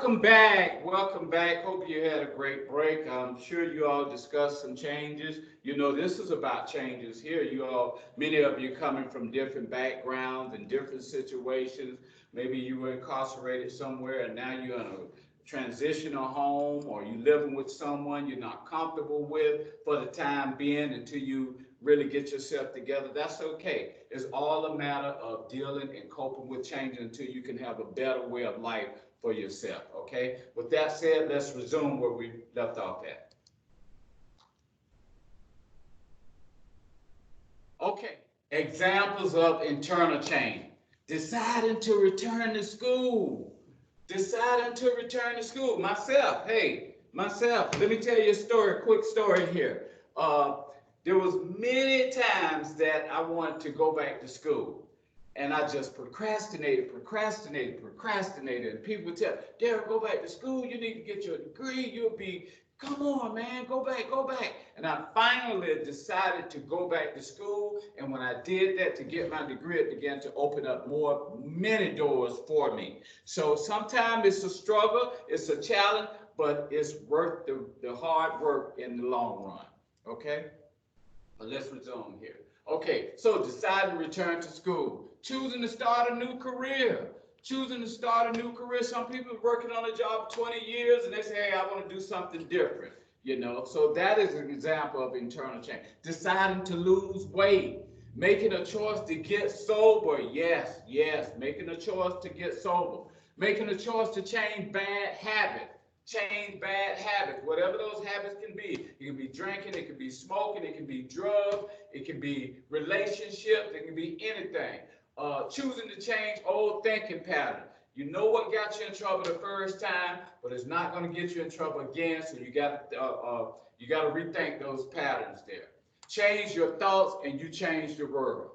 Welcome back. Welcome back. Hope you had a great break. I'm sure you all discussed some changes. You know, this is about changes here. You all, many of you coming from different backgrounds and different situations. Maybe you were incarcerated somewhere and now you're in a transitional home or you living with someone you're not comfortable with for the time being until you really get yourself together. That's okay. It's all a matter of dealing and coping with change until you can have a better way of life for yourself. Okay. With that said, let's resume where we left off at. Okay. Examples of internal change. Deciding to return to school. Deciding to return to school. Myself. Let me tell you a story, a quick story here. Uh, there was many times that I wanted to go back to school. And I just procrastinated. And people would tell, Derek, go back to school. You need to get your degree. You'll be, come on, man, go back, go back. And I finally decided to go back to school. And when I did that to get my degree, it began to open up many doors for me. So sometimes it's a struggle, it's a challenge, but it's worth the hard work in the long run. Okay? But let's resume here. Okay, so decide to return to school. Choosing to start a new career. Choosing to start a new career. Some people are working on a job 20 years and they say, hey, I want to do something different. You know, so that is an example of internal change. Deciding to lose weight. Making a choice to get sober. Yes, making a choice to get sober. Making a choice to change bad habits. Change bad habits, whatever those habits can be. It can be drinking, it can be smoking, it can be drugs, it can be relationships, it can be anything. Choosing to change old thinking patterns. You know what got you in trouble the first time, but it's not going to get you in trouble again. So you got to rethink those patterns there. Change your thoughts, and you change the world.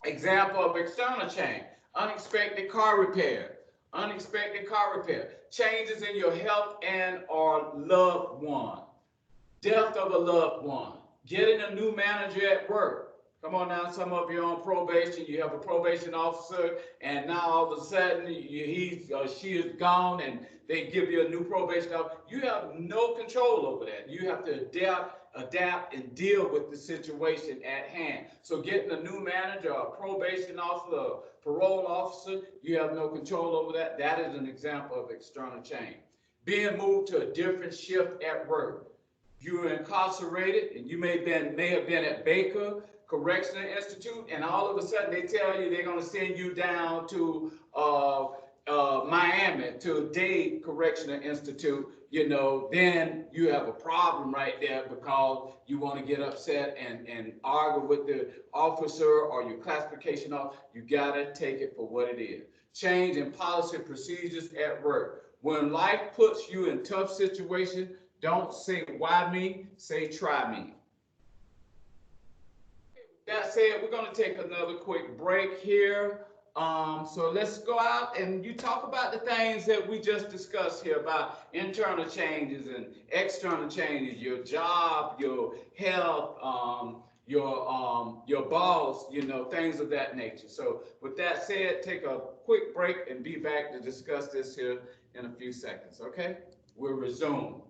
Example of external change: unexpected car repair. Unexpected car repair. Changes in your health and or loved one. Death of a loved one. Getting a new manager at work. Come on now, some of you are on probation. You have a probation officer, and now all of a sudden he or she is gone, and they give you a new probation officer. You have no control over that. You have to adapt, and deal with the situation at hand. So getting a new manager, a probation officer, a parole officer, you have no control over that. That is an example of external change. Being moved to a different shift at work. You were incarcerated, and you may have been at Baker Correctional Institute, and all of a sudden they tell you they're going to send you down to Miami, to Dade Correctional Institute. You know, then you have a problem right there because you want to get upset and argue with the officer or your classification officer. You got to take it for what it is. Change in policy and procedures at work. When life puts you in tough situations, don't say why me, say try me. That said, we're going to take another quick break here. So let's go out and you talk about the things that we just discussed here about internal changes and external changes, your job, your health, your boss, you know, things of that nature. So with that said, take a quick break and be back to discuss this here in a few seconds. Okay, we'll resume.